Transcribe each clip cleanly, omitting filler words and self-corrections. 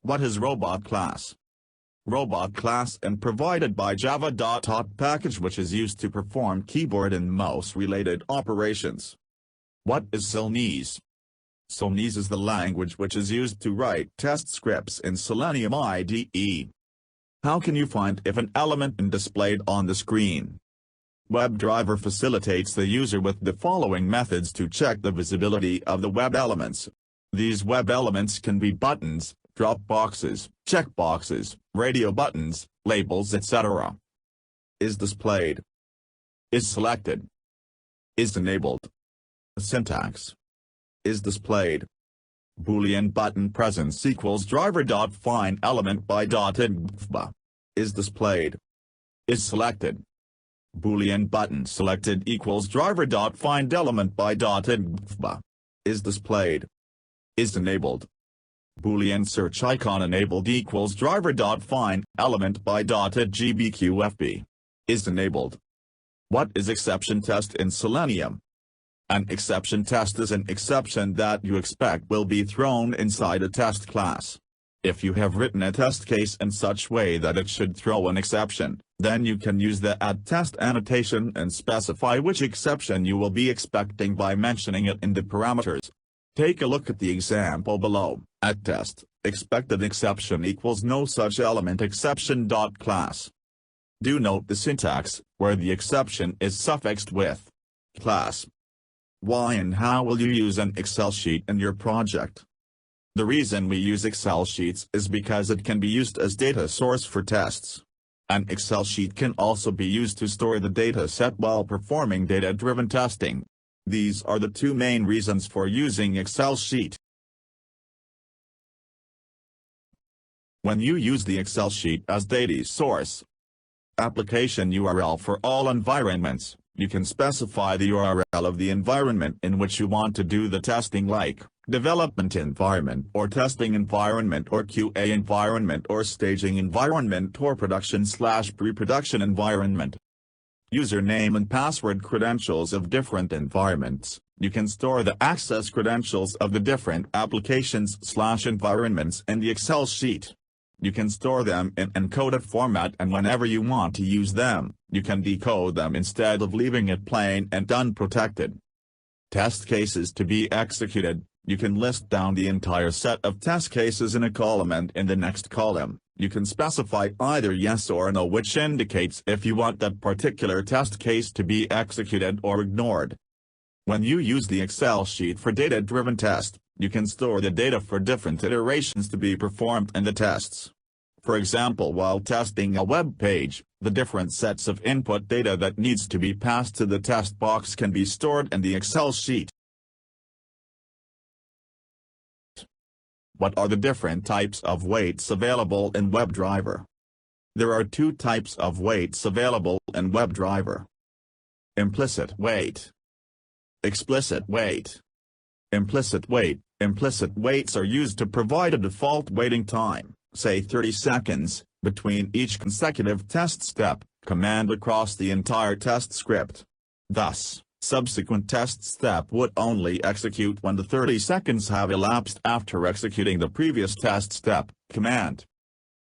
What is robot class? Robot class is provided by Java.tot package which is used to perform keyboard and mouse related operations. What is Celanese? Celanese is the language which is used to write test scripts in Selenium IDE. How can you find if an element is displayed on the screen? WebDriver facilitates the user with the following methods to check the visibility of the web elements. These web elements can be buttons, drop boxes, checkboxes, radio buttons, labels etc. Is displayed. Is selected. Is enabled. Syntax. Is displayed. Boolean button presence equals driver.find element by .inv. Is displayed. Is selected. Boolean button selected equals driver.find element by .inv. Is displayed. Is enabled. Boolean search icon enabled equals driver.find element by .gbqfb. Is enabled. What is exception test in Selenium? An exception test is an exception that you expect will be thrown inside a test class. If you have written a test case in such way that it should throw an exception, then you can use the add_test annotation and specify which exception you will be expecting by mentioning it in the parameters. Take a look at the example below. add_test, expected exception equals no such element exception.class. Do note the syntax, where the exception is suffixed with class. Why and how will you use an Excel sheet in your project? The reason we use Excel sheets is because it can be used as data source for tests. An Excel sheet can also be used to store the data set while performing data-driven testing. These are the two main reasons for using Excel sheet. When you use the Excel sheet as data source, application URL for all environments, you can specify the URL of the environment in which you want to do the testing like development environment or testing environment or QA environment or staging environment or production/pre-production environment. Username and password credentials of different environments. You can store the access credentials of the different applications/environments in the Excel sheet. You can store them in encoded format and whenever you want to use them, you can decode them instead of leaving it plain and unprotected. Test cases to be executed. You can list down the entire set of test cases in a column and in the next column, you can specify either yes or no which indicates if you want that particular test case to be executed or ignored. When you use the Excel sheet for data-driven test, you can store the data for different iterations to be performed in the tests. For example, while testing a web page, the different sets of input data that needs to be passed to the test box can be stored in the Excel sheet. What are the different types of weights available in WebDriver? There are two types of weights available in WebDriver. Implicit weight. Explicit weight. Implicit weight. Implicit weights are used to provide a default waiting time, say 30 seconds, between each consecutive test step, command across the entire test script. Thus, subsequent test step would only execute when the 30 seconds have elapsed after executing the previous test step, command.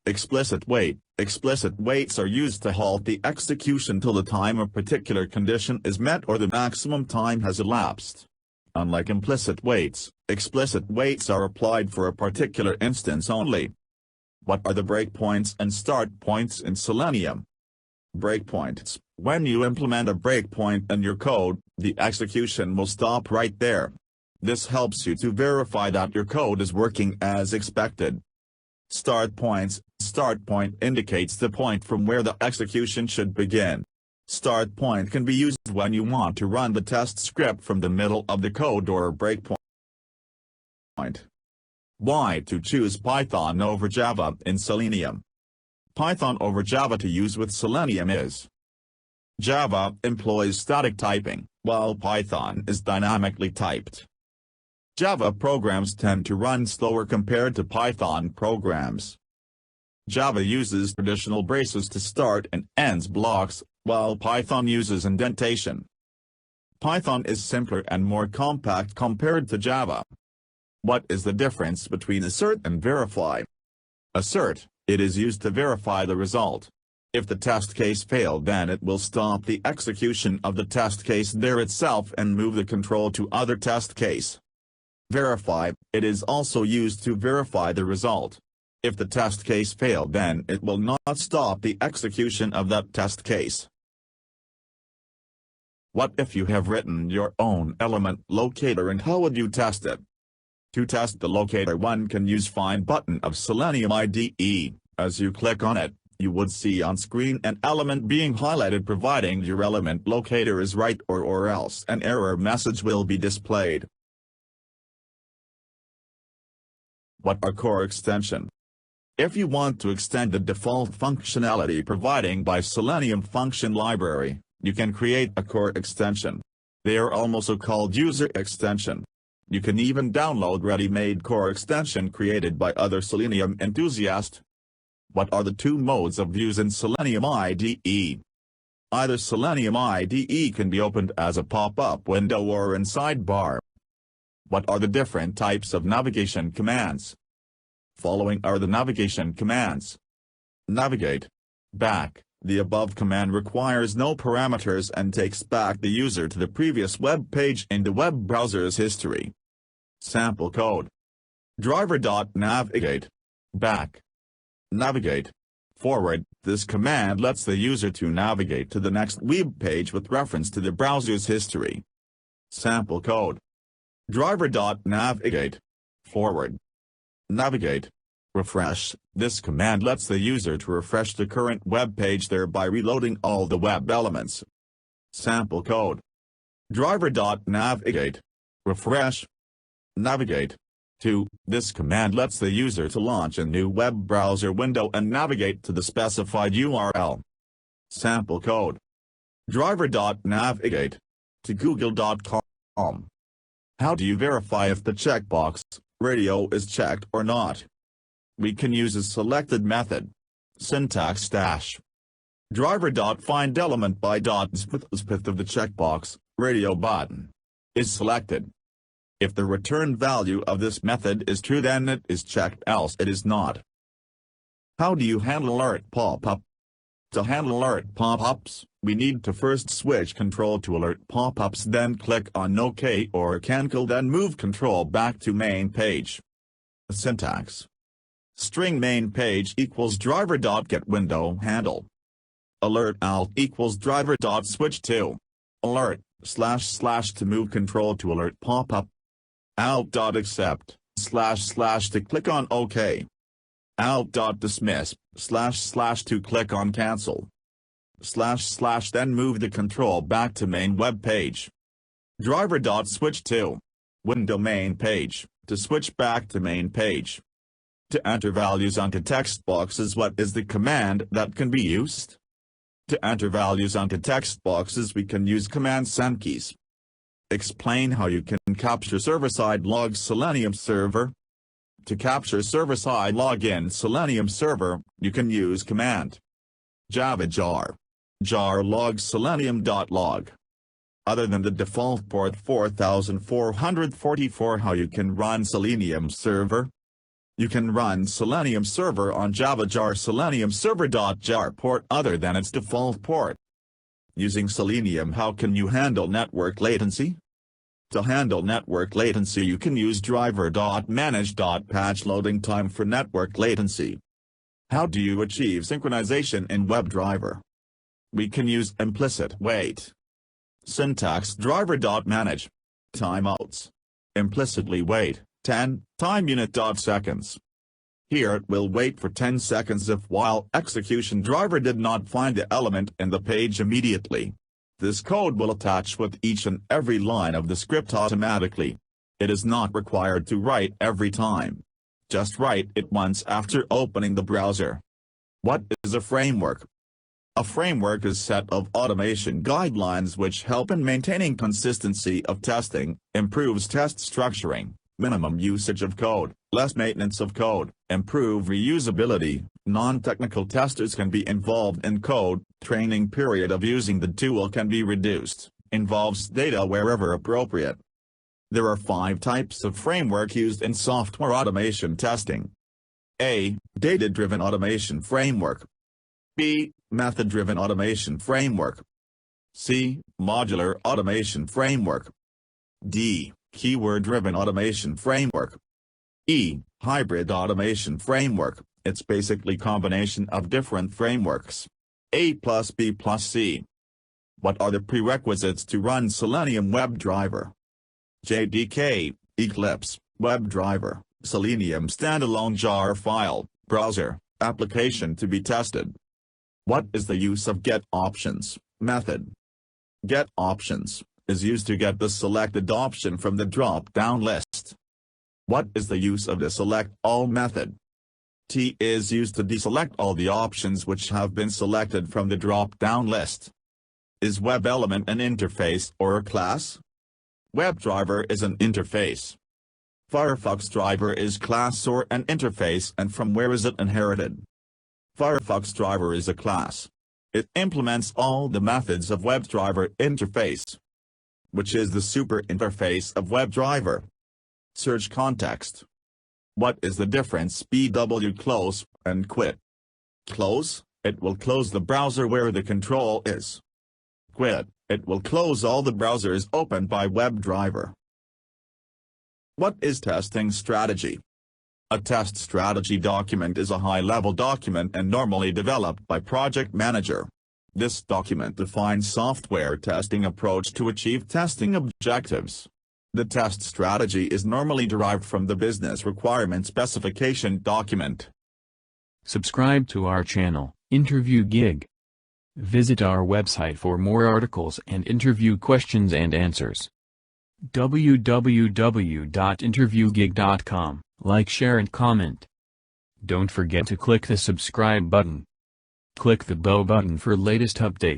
Explicit wait. Explicit waits are used to halt the execution till the time a particular condition is met or the maximum time has elapsed. Unlike implicit waits, explicit waits are applied for a particular instance only. What are the breakpoints and start points in Selenium? Breakpoints. When you implement a breakpoint in your code, the execution will stop right there. This helps you to verify that your code is working as expected. Start points. Start point indicates the point from where the execution should begin. Start point can be used when you want to run the test script from the middle of the code or a breakpoint. Why to choose Python over Java in Selenium? Python over Java to use with Selenium is: Java employs static typing, while Python is dynamically typed. Java programs tend to run slower compared to Python programs. Java uses traditional braces to start and ends blocks, while Python uses indentation. Python is simpler and more compact compared to Java. What is the difference between assert and verify? Assert, it is used to verify the result. If the test case failed, then it will stop the execution of the test case there itself and move the control to other test case. Verify, it is also used to verify the result. If the test case failed, then it will not stop the execution of that test case. What if you have written your own element locator, and how would you test it? To test the locator, one can use Find button of Selenium IDE. As you click on it, you would see on screen an element being highlighted providing your element locator is right or else an error message will be displayed. What are core extension? If you want to extend the default functionality providing by Selenium function library, you can create a core extension. They are also called user extension. You can even download ready-made core extension created by other Selenium enthusiasts. What are the two modes of use in Selenium IDE? Either Selenium IDE can be opened as a pop-up window or in sidebar. What are the different types of navigation commands? Following are the navigation commands. Navigate. Back. The above command requires no parameters and takes back the user to the previous web page in the web browser's history. Sample code. Driver.navigate. Back. Navigate. Forward. This command lets the user to navigate to the next web page with reference to the browser's history. Sample code. Driver.navigate. Forward. Navigate. Refresh. This command lets the user to refresh the current web page, thereby reloading all the web elements. Sample code. Driver.navigate. Refresh. Navigate. 2. This command lets the user to launch a new web browser window and navigate to the specified URL. Sample code. Driver.navigate. To google.com. How do you verify if the checkbox, radio, is checked or not? We can use a selected method. Syntax dash. Driver.find element by .spith of the checkbox, radio button, is selected. If the return value of this method is true, then it is checked, else it is not. How do you handle alert pop-up? To handle alert pop-ups, we need to first switch control to alert pop-ups, then click on OK or cancel, then move control back to main page. Syntax. String main page equals driver.get window handle. Alert alt equals driver.switch to alert / to move control to alert pop-up. Alt.accept / to click on OK. Alt.dismiss / to click on cancel. / then move the control back to main web page. Driver.switch to window main page to switch back to main page. To enter values onto text boxes, what is the command that can be used? To enter values onto text boxes, we can use command SendKeys. Explain how you can capture server-side log Selenium Server. To capture server-side log in Selenium Server, you can use command java jar log selenium.log. Other than the default port 4444, how you can run Selenium Server? You can run Selenium Server on java jar Selenium Server.jar port other than its default port. Using Selenium, how can you handle network latency? To handle network latency, you can use driver.manage.patch loading time for network latency. How do you achieve synchronization in WebDriver? We can use implicit wait. Syntax driver.manage. Timeouts. Implicitly wait 10 time unit seconds. Here it will wait for 10 seconds if while execution driver did not find the element in the page immediately. This code will attach with each and every line of the script automatically. It is not required to write every time. Just write it once after opening the browser. What is a framework? A framework is a set of automation guidelines which help in maintaining consistency of testing, improves test structuring, minimum usage of code, less maintenance of code, improve reusability. Non-technical testers can be involved in code, training period of using the tool can be reduced, involves data wherever appropriate. There are 5 types of framework used in software automation testing. A. Data-driven automation framework. B. Method-driven automation framework. C. Modular automation framework. D. Keyword-driven automation framework. E. Hybrid automation framework. It's basically combination of different frameworks. A plus B plus C. What are the prerequisites to run Selenium WebDriver? JDK, Eclipse, WebDriver, Selenium standalone jar file, browser, application to be tested. What is the use of getOptions method? GetOptions is used to get the selected option from the drop-down list. What is the use of the SelectAll method? T is used to deselect all the options which have been selected from the drop-down list. Is WebElement an interface or a class? WebDriver is an interface. Firefox Driver is class or an interface, and from where is it inherited? Firefox Driver is a class. It implements all the methods of WebDriver interface, which is the super interface of WebDriver. Search context. What is the difference BW close and quit? Close, it will close the browser where the control is. Quit, it will close all the browsers opened by WebDriver. What is testing strategy? A test strategy document is a high-level document and normally developed by project manager. This document defines software testing approach to achieve testing objectives. The test strategy is normally derived from the business requirement specification document. Subscribe to our channel, Interview Gig. Visit our website for more articles and interview questions and answers. www.interviewgig.com. Like, share and comment. Don't forget to click the subscribe button. Click the bell button for latest updates.